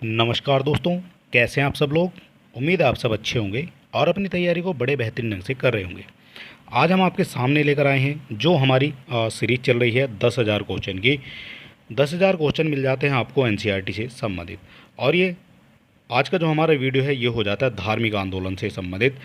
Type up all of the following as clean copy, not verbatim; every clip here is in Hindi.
नमस्कार दोस्तों, कैसे हैं आप सब लोग। उम्मीद है आप सब अच्छे होंगे और अपनी तैयारी को बड़े बेहतरीन ढंग से कर रहे होंगे। आज हम आपके सामने लेकर आए हैं जो हमारी सीरीज़ चल रही है 10,000 क्वेश्चन की। 10,000 क्वेश्चन मिल जाते हैं आपको एनसीईआरटी से संबंधित। और ये आज का जो हमारा वीडियो है ये हो जाता है धार्मिक आंदोलन से संबंधित।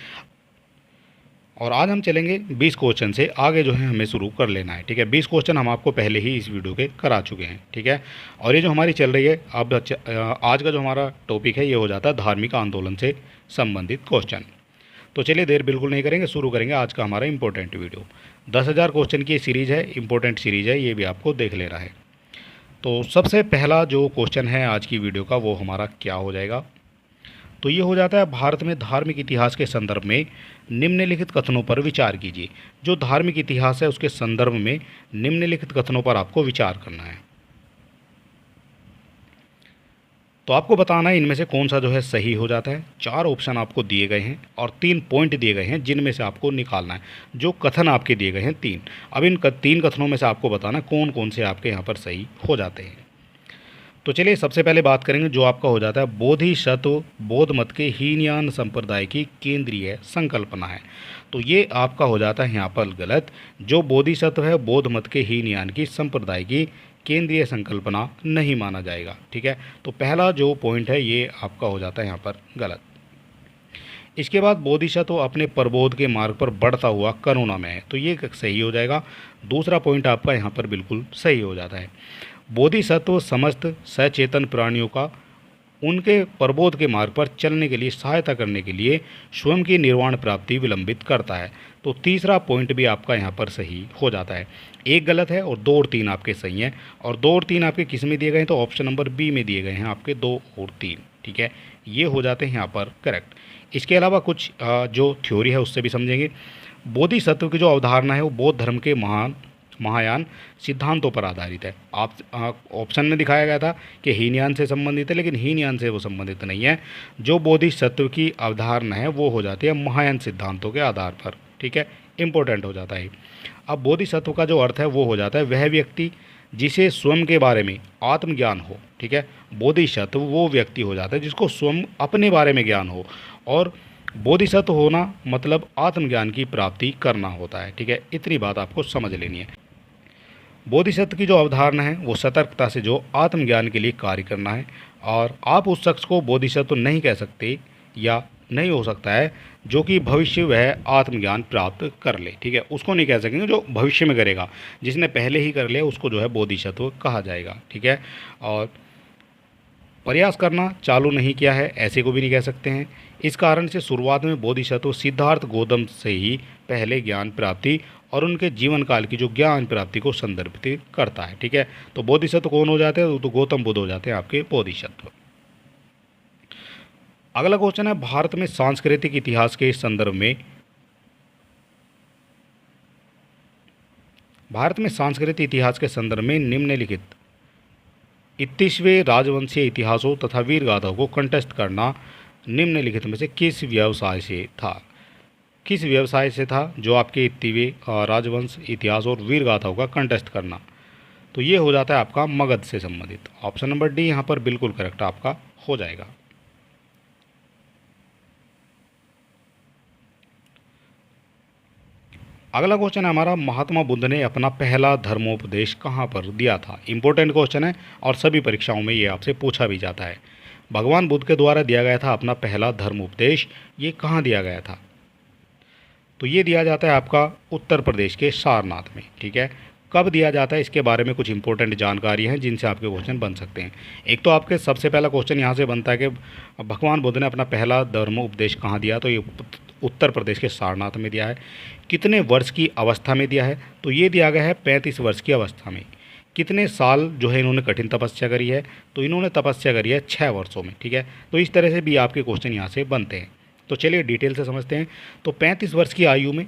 और आज हम चलेंगे 20 क्वेश्चन से, आगे जो है हमें शुरू कर लेना है। ठीक है, 20 क्वेश्चन हम आपको पहले ही इस वीडियो के करा चुके हैं। ठीक है, और ये जो हमारी चल रही है अब आज का जो हमारा टॉपिक है ये हो जाता है धार्मिक आंदोलन से संबंधित क्वेश्चन। तो चलिए देर बिल्कुल नहीं करेंगे, शुरू करेंगे आज का हमारा इंपॉर्टेंट वीडियो। 10,000 क्वेश्चन की सीरीज़ है, इंपॉर्टेंट सीरीज़ है, ये भी आपको देख लेना है। तो सबसे पहला जो क्वेश्चन है आज की वीडियो का वो हमारा क्या हो जाएगा, तो ये हो जाता है भारत में धार्मिक इतिहास के संदर्भ में निम्नलिखित कथनों पर विचार कीजिए। जो धार्मिक इतिहास है उसके संदर्भ में निम्नलिखित कथनों पर आपको विचार करना है। तो आपको बताना है इनमें से कौन सा जो है सही हो जाता है। 4 ऑप्शन आपको दिए गए हैं और 3 पॉइंट दिए गए हैं जिनमें से आपको निकालना है। जो कथन आपके दिए गए हैं 3, अब इन 3 कथनों में से आपको बताना कौन कौन से आपके यहाँ पर सही हो जाते हैं। तो चलिए सबसे पहले बात करेंगे जो आपका हो जाता है बोधिसत्व बौद्ध मत के हीनयान संप्रदाय की केंद्रीय संकल्पना है। तो ये आपका हो जाता है यहाँ पर गलत। जो बोधिसत्व है बौद्ध मत के हीनयान की संप्रदाय की केंद्रीय संकल्पना नहीं माना जाएगा। ठीक है, तो पहला जो पॉइंट है ये आपका हो जाता है यहाँ पर गलत। इसके बाद बोधिसत्व अपने प्रबोध के मार्ग पर बढ़ता हुआ करुणा है, तो ये सही हो जाएगा। दूसरा पॉइंट आपका यहाँ पर बिल्कुल सही हो जाता है। बोधिसत्व समस्त सचेतन प्राणियों का उनके प्रबोध के मार्ग पर चलने के लिए सहायता करने के लिए स्वयं की निर्वाण प्राप्ति विलंबित करता है। तो तीसरा पॉइंट भी आपका यहाँ पर सही हो जाता है। एक गलत है और 2 और 3 आपके सही हैं। और 2 और 3 आपके किस में दिए गए हैं, तो ऑप्शन नंबर बी में दिए गए हैं आपके 2 और 3। ठीक है, ये हो जाते हैं यहाँ पर करेक्ट। इसके अलावा कुछ जो थ्योरी है उससे भी समझेंगे। बोधिसत्व की जो अवधारणा है वो बौद्ध धर्म के महायान सिद्धांतों पर आधारित है। आप ऑप्शन में दिखाया गया था कि हीनयान से संबंधित है, लेकिन हीनयान से वो संबंधित नहीं है। जो बोधिसत्व की अवधारणा है वो हो जाती है महायान सिद्धांतों के आधार पर। ठीक है, इंपॉर्टेंट हो जाता है। अब बोधिसत्व का जो अर्थ है वो हो जाता है वह व्यक्ति जिसे स्वयं के बारे में आत्मज्ञान हो। ठीक है, बोधिसत्व वो व्यक्ति हो जाता है जिसको स्वयं अपने बारे में ज्ञान हो, और बोधिसत्व होना मतलब आत्मज्ञान की प्राप्ति करना होता है। ठीक है, इतनी बात आपको समझ लेनी है। बोधिसत्व की जो अवधारणा है वो सतर्कता से जो आत्मज्ञान के लिए कार्य करना है, और आप उस शख्स को बोधिसत्व नहीं कह सकते या नहीं हो सकता है जो कि भविष्य वह आत्मज्ञान प्राप्त कर ले। ठीक है, उसको नहीं कह सकेंगे जो भविष्य में करेगा। जिसने पहले ही कर लिया उसको जो है बोधिसत्व कहा जाएगा। ठीक है, और प्रयास करना चालू नहीं किया है ऐसे को भी नहीं कह सकते हैं। इस कारण से शुरुआत में बोधिसत्व सिद्धार्थ गौतम से ही पहले ज्ञान प्राप्ति और उनके जीवन काल की जो ज्ञान प्राप्ति को संदर्भित करता है। ठीक है, तो बोधिसत्व कौन हो जाते हैं, तो गौतम बुद्ध हो जाते हैं आपके बोधिसत्व। अगला क्वेश्चन है भारत में सांस्कृतिक इतिहास के संदर्भ में निम्नलिखित 21वें राजवंशीय इतिहासों तथा वीर गाथाओं को कंठस्थ करना निम्नलिखित में से किस व्यवसाय से था जो आपके 21वें राजवंश इतिहास और वीर गाथाओं का कंठस्थ करना। तो ये हो जाता है आपका मगध से संबंधित। ऑप्शन नंबर डी यहाँ पर बिल्कुल करेक्ट आपका हो जाएगा। अगला क्वेश्चन है हमारा महात्मा बुद्ध ने अपना पहला धर्मोपदेश कहाँ पर दिया था। इंपॉर्टेंट क्वेश्चन है और सभी परीक्षाओं में ये आपसे पूछा भी जाता है। भगवान बुद्ध के द्वारा दिया गया था अपना पहला धर्मोपदेश, ये कहाँ दिया गया था, तो ये दिया जाता है आपका उत्तर प्रदेश के सारनाथ में। ठीक है, कब दिया जाता है इसके बारे में कुछ इंपॉर्टेंट जानकारी हैं जिनसे आपके क्वेश्चन बन सकते हैं। एक तो आपके सबसे पहला क्वेश्चन यहाँ से बनता है कि भगवान बुद्ध ने अपना पहला धर्म उपदेश कहाँ दिया, तो ये उत्तर प्रदेश के सारनाथ में दिया है। कितने वर्ष की अवस्था में दिया है, तो ये दिया गया है 35 वर्ष की अवस्था में। कितने साल जो है इन्होंने कठिन तपस्या करी है, तो इन्होंने तपस्या करी है 6 वर्षों में। ठीक है, तो इस तरह से भी आपके क्वेश्चन यहाँ से बनते हैं। तो चलिए डिटेल से समझते हैं। तो 35 वर्ष की आयु में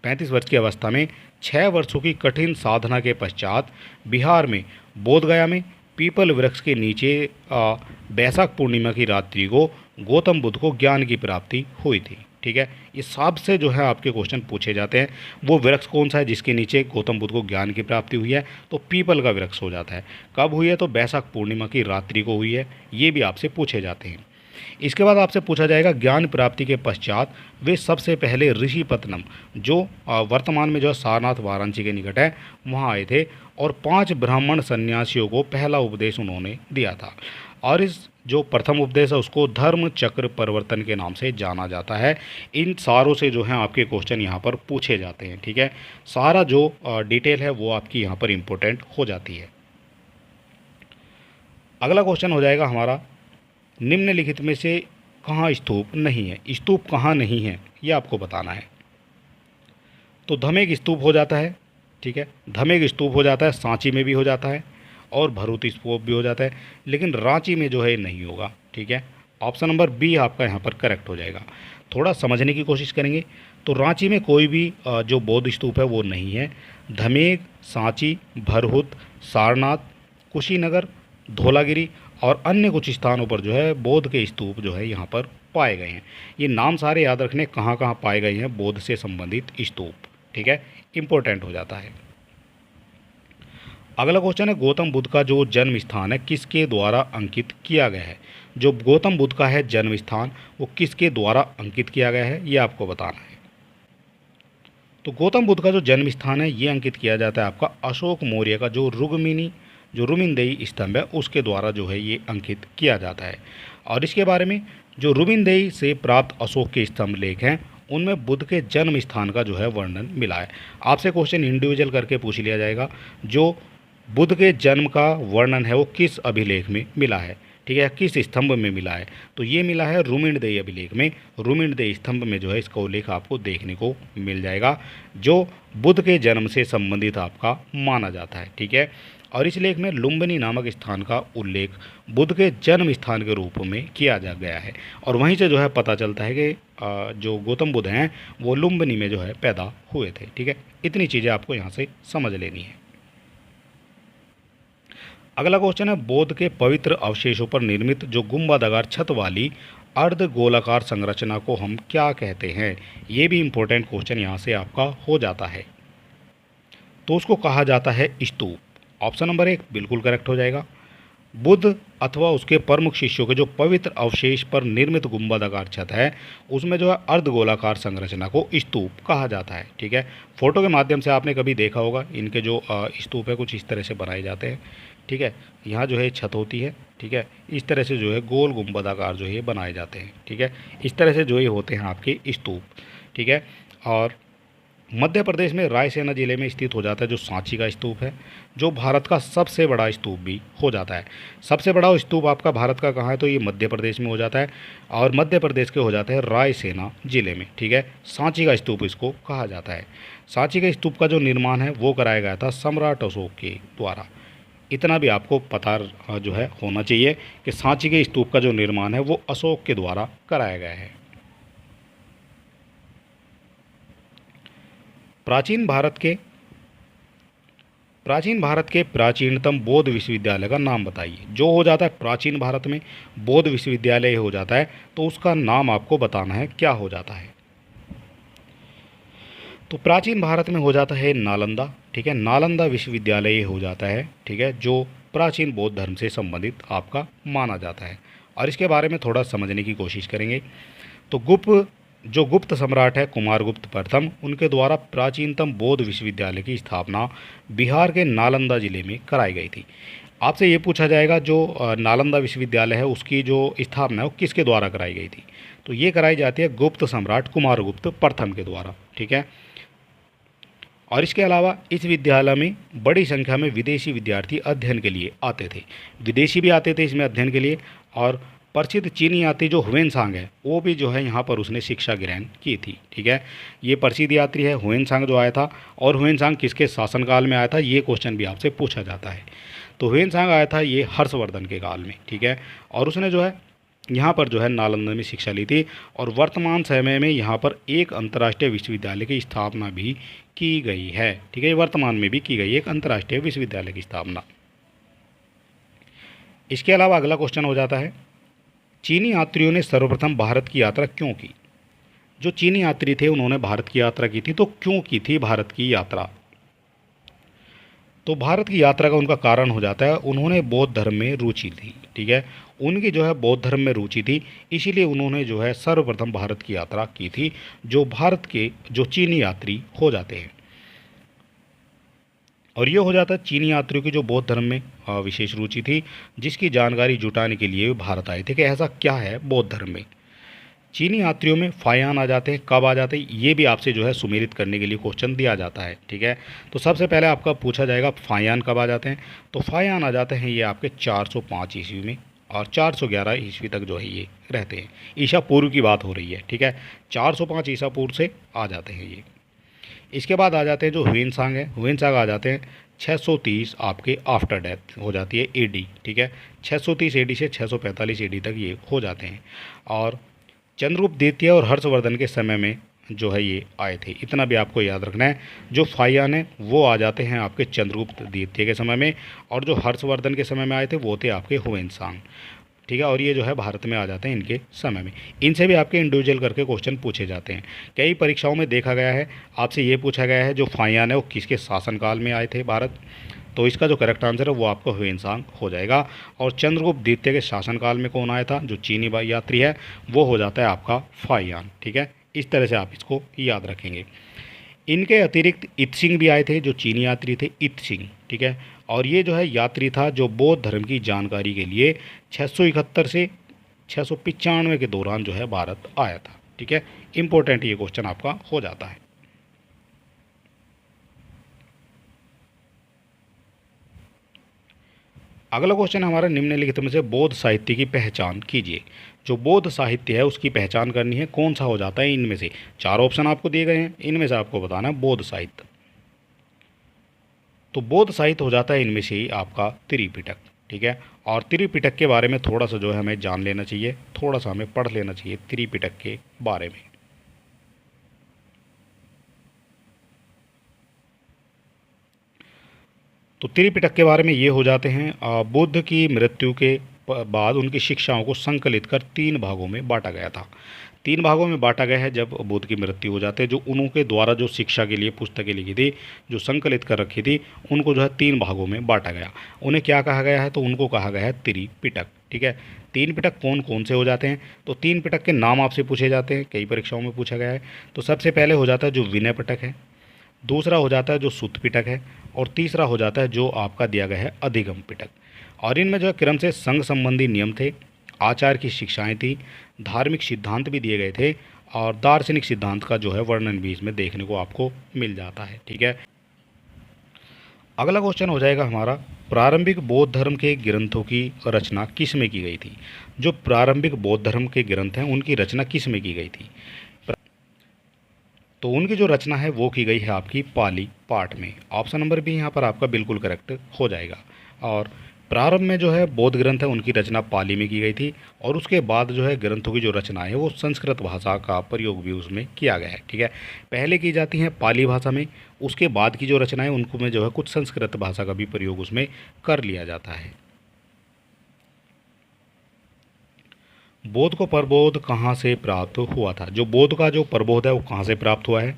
35 वर्ष की अवस्था में 6 वर्षों की कठिन साधना के पश्चात बिहार में बोधगया में पीपल वृक्ष के नीचे बैसाख पूर्णिमा की रात्रि को गौतम बुद्ध को ज्ञान की प्राप्ति हुई थी। ठीक है। ये सबसे जो है आपके क्वेश्चन पूछे जाते हैं। वो वृक्ष कौन सा है जिसके नीचे गौतम बुद्ध को ज्ञान की प्राप्ति हुई है? तो पीपल का वृक्ष हो जाता है। कब हुई है? तो बैसाख पूर्णिमा की रात्रि को हुई है। ये भी आपसे पूछे जाते हैं। इसके बाद आपसे पूछा जाएगा ज्ञान प्राप्ति के पश्चात वे सबसे पहले ऋषिपत्तनम, जो वर्तमान में जो है सारनाथ वाराणसी के निकट है, वहाँ आए थे और 5 ब्राह्मण सन्यासियों को पहला उपदेश उन्होंने दिया था। और इस जो प्रथम उपदेश है उसको धर्म चक्र परिवर्तन के नाम से जाना जाता है। इन सारों से जो है आपके क्वेश्चन यहाँ पर पूछे जाते हैं, ठीक है। सारा जो डिटेल है वो आपकी यहाँ पर इम्पोर्टेंट हो जाती है। अगला क्वेश्चन हो जाएगा हमारा, निम्नलिखित में से कहाँ स्तूप नहीं है? स्तूप कहाँ नहीं है ये आपको बताना है। तो धमेक स्तूप हो जाता है, ठीक है। धमेक स्तूप हो जाता है, सांची में भी हो जाता है और भरूच स्तूप भी हो जाता है, लेकिन रांची में जो है नहीं होगा, ठीक है। ऑप्शन नंबर बी आपका यहाँ पर करेक्ट हो जाएगा। थोड़ा समझने की कोशिश करेंगे तो रांची में कोई भी जो बौद्ध स्तूप है वो नहीं है। धमेक, सांची, भरहुत, सारनाथ, कुशीनगर, धौलागिरी और अन्य कुछ स्थानों पर जो है बौद्ध के स्तूप जो है यहाँ पर पाए गए हैं। ये नाम सारे याद रखने, कहाँ कहाँ पाए गए हैं बौद्ध से संबंधित स्तूप, ठीक है, इम्पोर्टेंट हो जाता है। अगला क्वेश्चन है, गौतम बुद्ध का जो जन्म स्थान है किसके द्वारा अंकित किया गया है? जो गौतम बुद्ध का है जन्म स्थान वो किसके द्वारा अंकित किया गया है ये आपको बताना है। तो गौतम बुद्ध का जो जन्म स्थान है ये अंकित किया जाता है आपका अशोक मौर्य का जो रुमिनदेही स्तंभ है उसके द्वारा जो है ये अंकित किया जाता है। और इसके बारे में जो रुमिनदेही से प्राप्त अशोक के स्तंभ लेख हैं उनमें बुद्ध के जन्म स्थान का जो है वर्णन मिला है। आपसे क्वेश्चन इंडिविजुअल करके पूछ लिया जाएगा, जो बुद्ध के जन्म का वर्णन है वो किस अभिलेख में मिला है, ठीक है, किस स्तंभ में मिला है? तो ये मिला है रुमिनदेही अभिलेख में। रुमिनदेही स्तंभ में जो है इसका उल्लेख आपको देखने को मिल जाएगा, जो बुद्ध के जन्म से संबंधित आपका माना जाता है, ठीक है। और इस लेख में लुम्बिनी नामक स्थान का उल्लेख बुद्ध के जन्म स्थान के रूप में किया जा गया है। और वहीं से जो है पता चलता है कि जो गौतम बुद्ध हैं वो लुम्बिनी में जो है पैदा हुए थे, ठीक है। इतनी चीज़ें आपको यहाँ से समझ लेनी है। अगला क्वेश्चन है, बौद्ध के पवित्र अवशेषों पर निर्मित जो गुंबदाकार छत वाली अर्ध गोलाकार संरचना को हम क्या कहते हैं? ये भी इम्पोर्टेंट क्वेश्चन यहाँ से आपका हो जाता है। तो उसको कहा जाता है स्तूप। ऑप्शन नंबर 1 बिल्कुल करेक्ट हो जाएगा। बुद्ध अथवा उसके प्रमुख शिष्यों के जो पवित्र अवशेष पर निर्मित गुंबदाकार छत है उसमें जो है अर्धगोलाकार संरचना को स्तूप कहा जाता है, ठीक है। फोटो के माध्यम से आपने कभी देखा होगा, इनके जो स्तूप है कुछ इस तरह से बनाए जाते हैं, ठीक है। यहाँ जो है छत होती है, ठीक है, इस तरह से जो है गोल गुंबदाकार जो है बनाए जाते हैं, ठीक है। इस तरह से जो ये होते हैं आपके स्तूप, ठीक है। और मध्य प्रदेश में रायसेना जिले में स्थित हो जाता है जो सांची का स्तूप है, जो भारत का सबसे बड़ा स्तूप भी हो जाता है। सबसे बड़ा स्तूप आपका भारत का कहाँ है? तो ये मध्य प्रदेश में हो जाता है, और मध्य प्रदेश के हो जाता है रायसेना जिले में, ठीक है। सांची का स्तूप इसको कहा जाता है। सांची के स्तूप का जो निर्माण है वो कराया गया था सम्राट अशोक के द्वारा। इतना भी आपको पता जो है होना चाहिए कि सांची के स्तूप का जो निर्माण है वो अशोक के द्वारा कराया गया है। प्राचीन भारत के प्राचीनतम बौद्ध विश्वविद्यालय का नाम बताइए। जो हो जाता है प्राचीन भारत में बौद्ध विश्वविद्यालय हो जाता है तो उसका नाम आपको बताना है क्या हो जाता है। तो प्राचीन भारत में हो जाता है नालंदा, ठीक है। नालंदा विश्वविद्यालय हो जाता है, ठीक है, जो प्राचीन बौद्ध धर्म से संबंधित आपका माना जाता है। और इसके बारे में थोड़ा समझने की कोशिश करेंगे। तो गुप्त सम्राट है कुमारगुप्त प्रथम, उनके द्वारा प्राचीनतम बौद्ध विश्वविद्यालय की स्थापना बिहार के नालंदा जिले में कराई गई थी। आपसे ये पूछा जाएगा जो नालंदा विश्वविद्यालय है उसकी जो स्थापना है वो किसके द्वारा कराई गई थी? तो ये कराई जाती है गुप्त सम्राट कुमारगुप्त प्रथम के द्वारा, ठीक है। और इसके अलावा इस विद्यालय में बड़ी संख्या में विदेशी विद्यार्थी अध्ययन के लिए आते थे। विदेशी भी आते थे इसमें अध्ययन के लिए, और प्रसिद्ध चीनी यात्री जो हुएनसांग है वो भी जो है यहाँ पर उसने शिक्षा ग्रहण की थी, ठीक है। ये प्रसिद्ध यात्री है हुएनसांग जो आया था, और हुएनसांग किसके शासनकाल में आया था ये क्वेश्चन भी आपसे पूछा जाता है। तो हुएनसांग आया था ये हर्षवर्धन के काल में, ठीक है। और उसने जो है यहाँ पर जो है नालंदा में शिक्षा ली थी, और वर्तमान समय में यहाँ पर एक अंतर्राष्ट्रीय विश्वविद्यालय की स्थापना भी की गई है, ठीक है। वर्तमान में भी की गई एक अंतर्राष्ट्रीय विश्वविद्यालय की स्थापना। इसके अलावा अगला क्वेश्चन हो जाता है, चीनी यात्रियों ने सर्वप्रथम भारत की यात्रा क्यों की? जो चीनी यात्री थे उन्होंने भारत की यात्रा की थी, तो क्यों की थी भारत की यात्रा? तो भारत की यात्रा का उनका कारण हो जाता है उन्होंने बौद्ध धर्म में रुचि थी, ठीक है। उनकी जो है बौद्ध धर्म में रुचि थी, इसीलिए उन्होंने जो है सर्वप्रथम भारत की यात्रा की थी, जो भारत के जो चीनी यात्री हो जाते हैं। और ये हो जाता है चीनी यात्रियों की जो बौद्ध धर्म में विशेष रुचि थी, जिसकी जानकारी जुटाने के लिए वे भारत आए थे कि ऐसा क्या है बौद्ध धर्म में। चीनी यात्रियों में फायान आ जाते हैं, कब आ जाते हैं, ये भी आपसे जो है सुमेलित करने के लिए क्वेश्चन दिया जाता है, ठीक है। तो सबसे पहले आपका पूछा जाएगा फायान कब आ जाते हैं, तो फायान आ जाते हैं ये आपके 405 ईस्वी में, और 411 ईस्वी तक जो है ये रहते हैं। ईसा पूर्व की बात हो रही है, ठीक है। 405 ईसा पूर्व से आ जाते हैं ये। इसके बाद आ जाते हैं जो ह्वेनसांग है, ह्वेनसांग आ जाते हैं 630 आपके आफ्टर डेथ हो जाती है एडी, ठीक है। 630 एडी से 645 एडी तक ये हो जाते हैं। और चंद्रगुप्त द्वितीय और हर्षवर्धन के समय में जो है ये आए थे, इतना भी आपको याद रखना है। जो फायान है वो आ जाते हैं आपके चंद्रगुप्त द्वितीय के समय में, और जो हर्षवर्धन के समय में आए थे वो थे आपके ह्वेनसांग, ठीक है। और ये जो है भारत में आ जाते हैं इनके समय में। इनसे भी आपके इंडिविजुअल करके क्वेश्चन पूछे जाते हैं। कई परीक्षाओं में देखा गया है, आपसे ये पूछा गया है जो फायान है वो किसके शासनकाल में आए थे भारत, तो इसका जो करेक्ट आंसर है वो आपको ह्वेनसांग हो जाएगा। और चंद्रगुप्त द्वितीय के शासनकाल में कौन आया था, जो चीनी यात्री है वो हो जाता है आपका फायान, ठीक है। इस तरह से आप इसको याद रखेंगे। इनके अतिरिक्त इत्सिंग भी आए थे, जो चीनी यात्री थे, इत्सिंग, ठीक है। और ये जो है यात्री था जो बौद्ध धर्म की जानकारी के लिए 671 से 695 के दौरान जो है भारत आया था, ठीक है। इंपॉर्टेंट ये क्वेश्चन आपका हो जाता है। अगला क्वेश्चन हमारा निम्नलिखित में से बौद्ध साहित्य की पहचान कीजिए। जो बौद्ध साहित्य है उसकी पहचान करनी है, कौन सा हो जाता है इनमें से। चार ऑप्शन आपको दिए गए हैं, इनमें से आपको बताना है बौद्ध साहित्य। तो बौद्ध साहित्य हो जाता है इनमें से ही आपका त्रिपिटक, ठीक है। और त्रिपिटक के बारे में थोड़ा सा जो है हमें जान लेना चाहिए, थोड़ा सा हमें पढ़ लेना चाहिए त्रिपिटक के बारे में। तो त्रिपिटक के बारे में ये हो जाते हैं, बुद्ध की मृत्यु के बाद उनकी शिक्षाओं को संकलित कर 3 भागों में बांटा गया था। 3 भागों में बांटा गया है जब बुद्ध की मृत्यु हो जाती है। जो उनके द्वारा जो शिक्षा के लिए पुस्तकें लिखी थी, जो संकलित कर रखी थी, उनको जो है 3 भागों में बांटा गया। उन्हें क्या कहा गया है, तो उनको कहा गया है त्रिपिटक, ठीक है। 3 पिटक कौन कौन से हो जाते हैं, तो 3 पिटक के नाम आपसे पूछे जाते हैं, कई परीक्षाओं में पूछा गया है। तो सबसे पहले हो जाता है जो विनय पिटक है, दूसरा हो जाता है जो सुत्त पिटक है, और तीसरा हो जाता है जो आपका दिया गया है अधिगम पिटक। और इनमें जो है क्रम से संघ संबंधी नियम थे, आचार की शिक्षाएं थी, धार्मिक सिद्धांत भी दिए गए थे, और दार्शनिक सिद्धांत का जो है वर्णन भी इसमें देखने को आपको मिल जाता है, ठीक है। अगला क्वेश्चन हो जाएगा हमारा, प्रारंभिक बौद्ध धर्म के ग्रंथों की रचना किस में की गई थी। जो प्रारंभिक बौद्ध धर्म के ग्रंथ हैं उनकी रचना किस में की गई थी, तो उनकी जो रचना है वो की गई है आपकी पाली पाठ में। ऑप्शन नंबर भी यहाँ पर आपका बिल्कुल करेक्ट हो जाएगा। और प्रारंभ में जो है बौद्ध ग्रंथ है उनकी रचना पाली में की गई थी, और उसके बाद जो है ग्रंथों की जो रचना है वो संस्कृत भाषा का प्रयोग भी उसमें किया गया है, ठीक है। पहले की जाती हैं पाली भाषा में, उसके बाद की जो रचना है उनको में जो है कुछ संस्कृत भाषा का भी प्रयोग उसमें कर लिया जाता है। बोध को प्रबोध कहाँ से प्राप्त हुआ था। जो बोध का जो प्रबोध है वो कहाँ से प्राप्त हुआ है,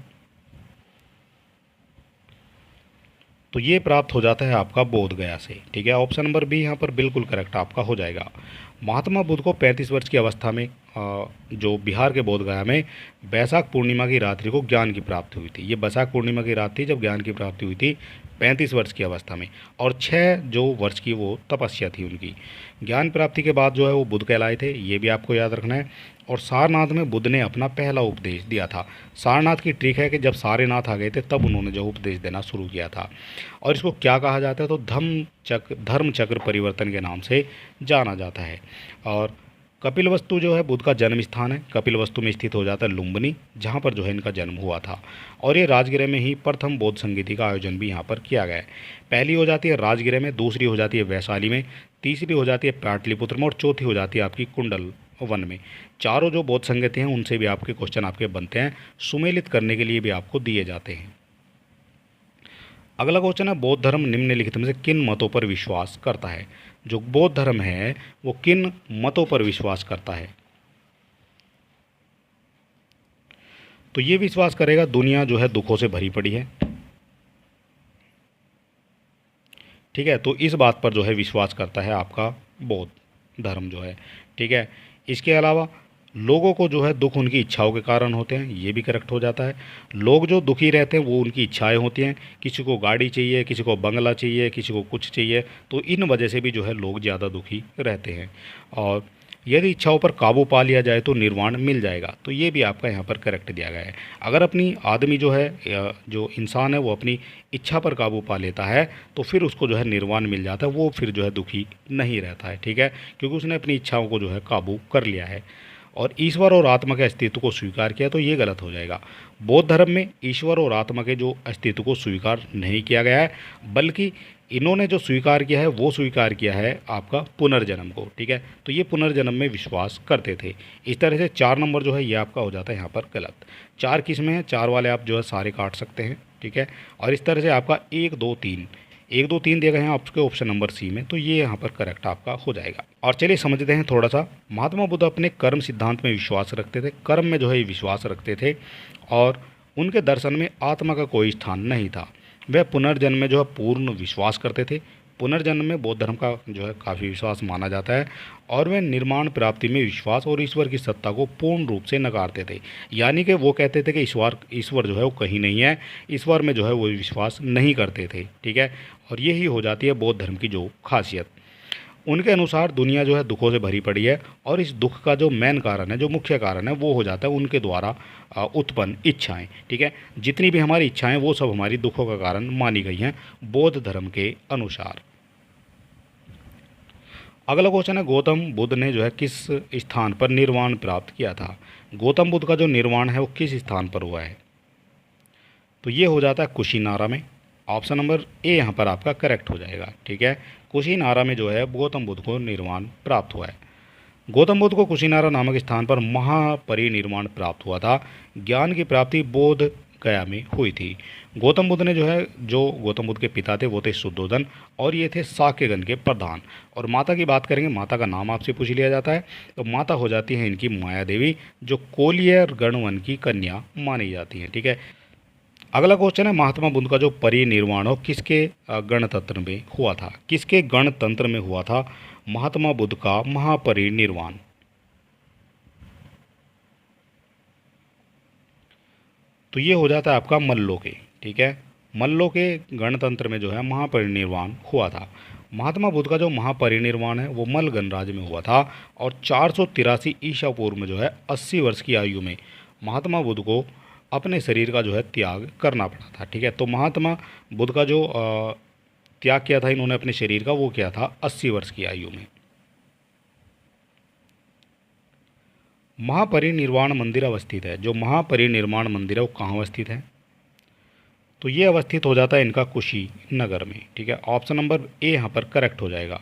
तो ये प्राप्त हो जाता है आपका बोध गया से, ठीक है। ऑप्शन नंबर बी यहाँ पर बिल्कुल करेक्ट आपका हो जाएगा। महात्मा बुद्ध को 35 वर्ष की अवस्था में जो बिहार के बोध गया में बैसाख पूर्णिमा की रात्रि को ज्ञान की प्राप्ति हुई थी। ये बैसाख पूर्णिमा की रात थी जब ज्ञान की प्राप्ति हुई थी 35 वर्ष की अवस्था में, और 6 जो वर्ष की वो तपस्या थी उनकी। ज्ञान प्राप्ति के बाद जो है वो बुद्ध कहलाए थे, ये भी आपको याद रखना है। और सारनाथ में बुद्ध ने अपना पहला उपदेश दिया था। सारनाथ की ट्रिक है कि जब सारे नाथ आ गए थे तब उन्होंने जो उपदेश देना शुरू किया था, और इसको क्या कहा जाता है, तो धर्म चक्र परिवर्तन के नाम से जाना जाता है। और कपिलवस्तु जो है बुद्ध का जन्म स्थान है, कपिलवस्तु में स्थित हो जाता है लुम्बिनी, जहाँ पर जो है इनका जन्म हुआ था। और ये राजगृह में ही प्रथम बौद्ध संगीति का आयोजन भी यहाँ पर किया गया है। पहली हो जाती है राजगृह में, दूसरी हो जाती है वैशाली में, तीसरी हो जाती है पाटलिपुत्र में, और चौथी हो जाती है आपकी कुंडल वन में। चारों जो बौद्ध संगीति हैं उनसे भी आपके क्वेश्चन आपके बनते हैं, सुमेलित करने के लिए भी आपको दिए जाते हैं। अगला क्वेश्चन है, बौद्ध धर्म निम्नलिखित में से किन मतों पर विश्वास करता है। जो बौद्ध धर्म है वो किन मतों पर विश्वास करता है, तो ये विश्वास करेगा दुनिया जो है दुखों से भरी पड़ी है। ठीक है, तो इस बात पर जो है विश्वास करता है आपका बौद्ध धर्म जो है। ठीक है, इसके अलावा लोगों को जो है दुख उनकी इच्छाओं के कारण होते हैं, ये भी करेक्ट हो जाता है। लोग जो दुखी रहते हैं वो उनकी इच्छाएं होती हैं, किसी को गाड़ी चाहिए, किसी को बंगला चाहिए, किसी को कुछ चाहिए, तो इन वजह से भी जो है लोग ज़्यादा दुखी रहते हैं। और यदि इच्छाओं पर काबू पा लिया जाए तो निर्वाण मिल जाएगा, तो ये भी आपका यहाँ पर करेक्ट दिया गया है। अगर अपनी आदमी जो है या जो इंसान है वो अपनी इच्छा पर काबू पा लेता है तो फिर उसको जो है निर्वाण मिल जाता है, वो फिर जो है दुखी नहीं रहता है। ठीक है, क्योंकि उसने अपनी इच्छाओं को जो है काबू कर लिया है और ईश्वर और आत्मा के अस्तित्व को स्वीकार किया, तो ये गलत हो जाएगा। बौद्ध धर्म में ईश्वर और आत्मा के जो अस्तित्व को स्वीकार नहीं किया गया है, बल्कि इन्होंने जो स्वीकार किया है वो स्वीकार किया है आपका पुनर्जन्म को। ठीक है, तो ये पुनर्जन्म में विश्वास करते थे। इस तरह से 4 नंबर जो है ये आपका हो जाता है यहाँ पर गलत। 4 किस्में हैं, 4 वाले आप जो है सारे काट सकते हैं। ठीक है, और इस तरह से आपका 1 2 3 1 2 3 दिए गए हैं आपके ऑप्शन नंबर सी में, तो ये यहाँ पर करेक्ट आपका हो जाएगा। और चलिए समझते हैं थोड़ा सा। महात्मा बुद्ध अपने कर्म सिद्धांत में विश्वास रखते थे, कर्म में जो है विश्वास रखते थे, और उनके दर्शन में आत्मा का कोई स्थान नहीं था। वह पुनर्जन्म में जो है पूर्ण विश्वास करते थे। पुनर्जन्म में बौद्ध धर्म का जो है काफ़ी विश्वास माना जाता है, और वे निर्माण प्राप्ति में विश्वास और ईश्वर की सत्ता को पूर्ण रूप से नकारते थे। यानी कि वो कहते थे कि ईश्वर जो है वो कहीं नहीं है, ईश्वर में जो है वो विश्वास नहीं करते थे। ठीक है, और यही हो जाती है बौद्ध धर्म की जो खासियत। उनके अनुसार दुनिया जो है दुखों से भरी पड़ी है, और इस दुख का जो मेन कारण है, जो मुख्य कारण है, वो हो जाता है उनके द्वारा उत्पन्न इच्छाएं। ठीक है, जितनी भी हमारी इच्छाएं वो सब हमारी दुखों का कारण मानी गई हैं बौद्ध धर्म के अनुसार। अगला क्वेश्चन है, गौतम बुद्ध ने जो है किस स्थान पर निर्वाण प्राप्त किया था? गौतम बुद्ध का जो निर्वाण है वो किस स्थान पर हुआ है? तो ये हो जाता है कुशीनारा में। ऑप्शन नंबर ए यहाँ पर आपका करेक्ट हो जाएगा। ठीक है, कुशीनारा में जो है गौतम बुद्ध को निर्वाण प्राप्त हुआ है। गौतम बुद्ध को कुशीनारा नामक स्थान पर महापरिनिर्वाण प्राप्त हुआ था। ज्ञान की प्राप्ति बोध गया में हुई थी। गौतम बुद्ध ने जो है, जो गौतम बुद्ध के पिता थे वो थे शुद्धोधन, और ये थे साक्यगण के प्रधान। और माता की बात करेंगे, माता का नाम आपसे पूछ लिया जाता है, तो माता हो जाती है इनकी माया देवी, जो कोलियर गणवन की कन्या मानी जाती है। ठीक है, अगला क्वेश्चन है, महात्मा बुद्ध का जो परिनिर्वाण हो किसके गणतंत्र में हुआ था? किसके गणतंत्र में हुआ था महात्मा बुद्ध का महापरिनिर्वाण? तो ये हो जाता है आपका मल्लो के। ठीक है, मल्लो के गणतंत्र में जो है महापरिनिर्वाण हुआ था। महात्मा बुद्ध का जो महापरिनिर्वाण है वो मल गणराज्य में हुआ था, और 483 ईसा पूर्व में जो है 80 वर्ष की आयु में महात्मा बुद्ध को अपने शरीर का जो है त्याग करना पड़ा था। ठीक है, तो महात्मा बुद्ध का जो त्याग किया था इन्होंने अपने शरीर का, वो किया था 80 वर्ष की आयु में। महापरिनिर्वाण मंदिर अवस्थित है, जो महापरिनिर्वाण मंदिर है वो कहाँ अवस्थित है? तो ये अवस्थित हो जाता है इनका कुशीनगर में। ठीक है, ऑप्शन नंबर ए यहाँ पर करेक्ट हो जाएगा।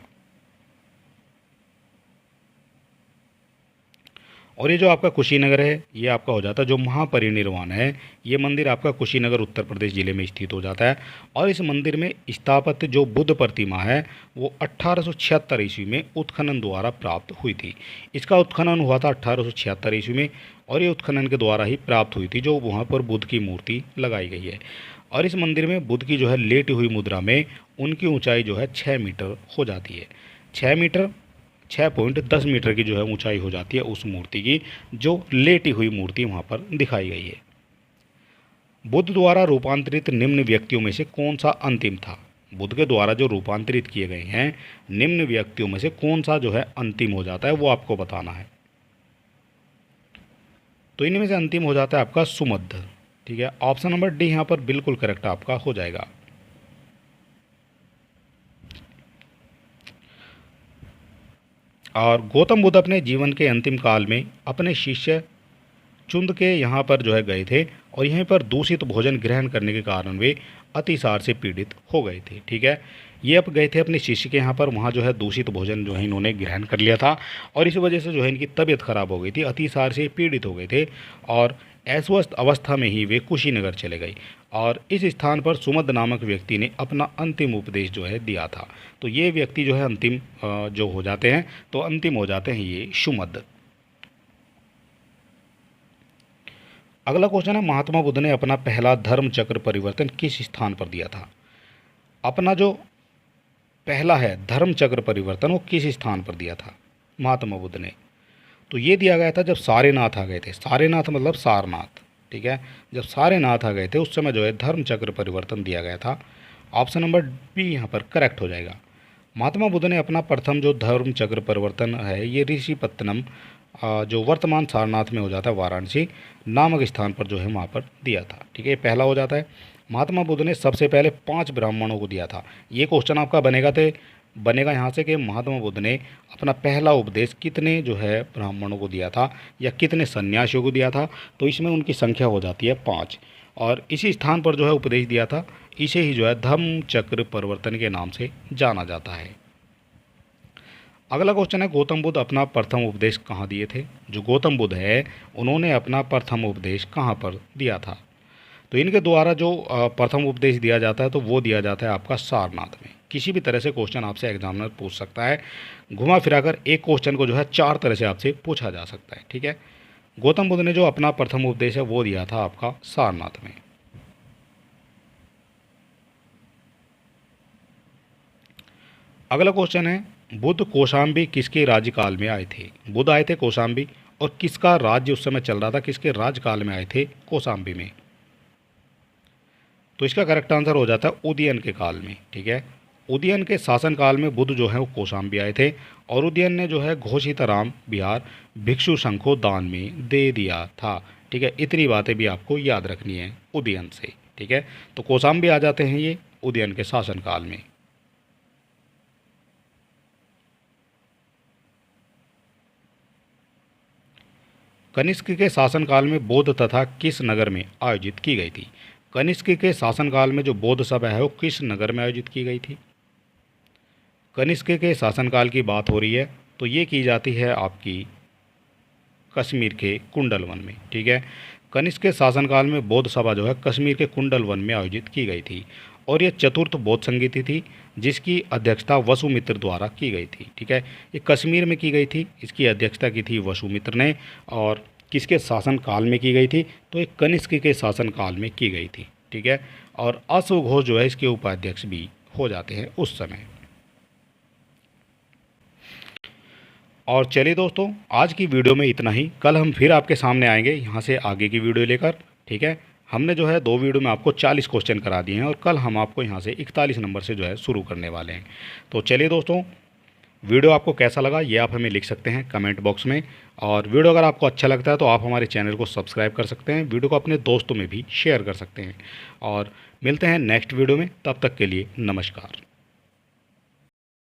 और ये जो आपका कुशीनगर है ये आपका हो जाता है जो महापरिनिर्वाण है, ये मंदिर आपका कुशीनगर उत्तर प्रदेश ज़िले में स्थित हो जाता है। और इस मंदिर में स्थापित जो बुद्ध प्रतिमा है वो 1876 ईस्वी में उत्खनन द्वारा प्राप्त हुई थी। इसका उत्खनन हुआ था 1876 ईस्वी में, और ये उत्खनन के द्वारा ही प्राप्त हुई थी, जो वहाँ पर बुद्ध की मूर्ति लगाई गई है। और इस मंदिर में बुद्ध की जो है लेटी हुई मुद्रा में उनकी ऊंचाई जो है 6 मीटर हो जाती है। 6 मीटर 6.10 मीटर की जो है ऊंचाई हो जाती है उस मूर्ति की, जो लेटी हुई मूर्ति वहाँ पर दिखाई गई है। बुद्ध द्वारा रूपांतरित निम्न व्यक्तियों में से कौन सा अंतिम था? बुद्ध के द्वारा जो रूपांतरित किए गए हैं निम्न व्यक्तियों में से कौन सा जो है अंतिम हो जाता है, वो आपको बताना है। तो इनमें से अंतिम हो जाता है आपका सुमद्ध। ठीक है, ऑप्शन नंबर डी यहाँ पर बिल्कुल करेक्ट आपका हो जाएगा। और गौतम बुद्ध अपने जीवन के अंतिम काल में अपने शिष्य चुंद के यहाँ पर जो है गए थे, और यहीं पर दूषित भोजन ग्रहण करने के कारण वे अतिसार से पीड़ित हो गए थे। ठीक है, ये अब गए थे अपने शिष्य के यहाँ पर, वहाँ जो है दूषित भोजन जो है इन्होंने ग्रहण कर लिया था, और इस वजह से जो है इनकी तबीयत खराब हो गई थी, अतिसार से पीड़ित हो गए थे, और अस्वस्थ अवस्था में ही वे कुशीनगर चले गए। और इस स्थान पर सुमद नामक व्यक्ति ने अपना अंतिम उपदेश जो है दिया था। तो ये व्यक्ति जो है अंतिम जो हो जाते हैं, तो अंतिम हो जाते हैं ये सुमद। अगला क्वेश्चन है, महात्मा बुद्ध ने अपना पहला धर्म चक्र परिवर्तन किस स्थान पर दिया था? अपना जो पहला है धर्म चक्र परिवर्तन वो किस स्थान पर दिया था महात्मा बुद्ध ने? तो ये दिया गया था जब सारेनाथ आ गए थे। सारेनाथ मतलब सारनाथ, ठीक है। जब सारेनाथ आ गए थे उस समय जो है धर्म चक्र परिवर्तन दिया गया था। ऑप्शन नंबर बी यहाँ पर करेक्ट हो जाएगा। महात्मा बुद्ध ने अपना प्रथम जो धर्म चक्र परिवर्तन है ये ऋषिपत्तनम जो वर्तमान सारनाथ में हो जाता है वाराणसी नामक स्थान पर जो है वहाँ पर दिया था, ठीक है। ये पहला हो जाता है। महात्मा बुद्ध ने सबसे पहले 5 ब्राह्मणों को दिया था। ये क्वेश्चन आपका बनेगा यहाँ से कि महात्मा बुद्ध ने अपना पहला उपदेश कितने जो है ब्राह्मणों को दिया था या कितने सन्यासियों को दिया था? तो इसमें उनकी संख्या हो जाती है 5 और इसी स्थान पर जो है उपदेश दिया था। इसे ही जो है धम्म चक्र परिवर्तन के नाम से जाना जाता है। अगला क्वेश्चन है, गौतम बुद्ध अपना प्रथम उपदेश कहाँ दिए थे? जो गौतम बुद्ध है उन्होंने अपना प्रथम उपदेश कहाँ पर दिया था? तो इनके द्वारा जो प्रथम उपदेश दिया जाता है तो वो दिया जाता है आपका सारनाथ में। किसी भी तरह से क्वेश्चन आपसे एग्जामिनर पूछ सकता है, घुमा फिराकर एक क्वेश्चन को जो है 4 तरह से आपसे पूछा जा सकता है, ठीक है। गौतम बुद्ध ने जो अपना प्रथम उपदेश है वो दिया था आपका सारनाथ में। अगला क्वेश्चन है, बुद्ध कौशाम्बी किसके राज्यकाल में आए थे? बुद्ध आए थे कौशाम्बी और किसका राज्य उस समय चल रहा था, किसके राज्यकाल में आए थे कौशाम्बी में? तो इसका करेक्ट आंसर हो जाता है उदयन के काल में, ठीक है। उदयन के शासनकाल में बुद्ध जो है वो कौशाम्बी आए थे और उदयन ने जो है घोषिताराम बिहार भिक्षु संघ को दान में दे दिया था, ठीक है। इतनी बातें भी आपको याद रखनी है उदयन से, ठीक है। तो कौशाम्बी आ जाते हैं ये उदयन के शासनकाल में। कनिष्क के शासनकाल में बौद्ध तथा किस नगर में आयोजित की गई थी? कनिष्क के शासनकाल में जो बौद्ध सभा है वो किस नगर में आयोजित की गई थी? कनिष्क के शासनकाल की बात हो रही है तो ये की जाती है आपकी कश्मीर के कुंडल वन में, ठीक है। कनिष्क के शासनकाल में बौद्ध सभा जो है कश्मीर के कुंडल वन में आयोजित की गई थी और ये चतुर्थ बौद्ध संगीति थी जिसकी अध्यक्षता वसुमित्र द्वारा की गई थी, ठीक है। ये कश्मीर में की गई थी, इसकी अध्यक्षता की थी वसुमित्र ने और किसके शासनकाल में की गई थी? तो एक कनिष्क के शासनकाल में की गई थी, ठीक है। और अश्व घोष जो है इसके उपाध्यक्ष भी हो जाते हैं उस समय। और चलिए दोस्तों, आज की वीडियो में इतना ही। कल हम फिर आपके सामने आएंगे यहाँ से आगे की वीडियो लेकर, ठीक है। हमने जो है 2 वीडियो में आपको 40 क्वेश्चन करा दिए हैं और कल हम आपको यहाँ से 41 नंबर से जो है शुरू करने वाले हैं। तो चलिए दोस्तों, वीडियो आपको कैसा लगा ये आप हमें लिख सकते हैं कमेंट बॉक्स में और वीडियो अगर आपको अच्छा लगता है तो आप हमारे चैनल को सब्सक्राइब कर सकते हैं, वीडियो को अपने दोस्तों में भी शेयर कर सकते हैं और मिलते हैं नेक्स्ट वीडियो में। तब तक के लिए नमस्कार।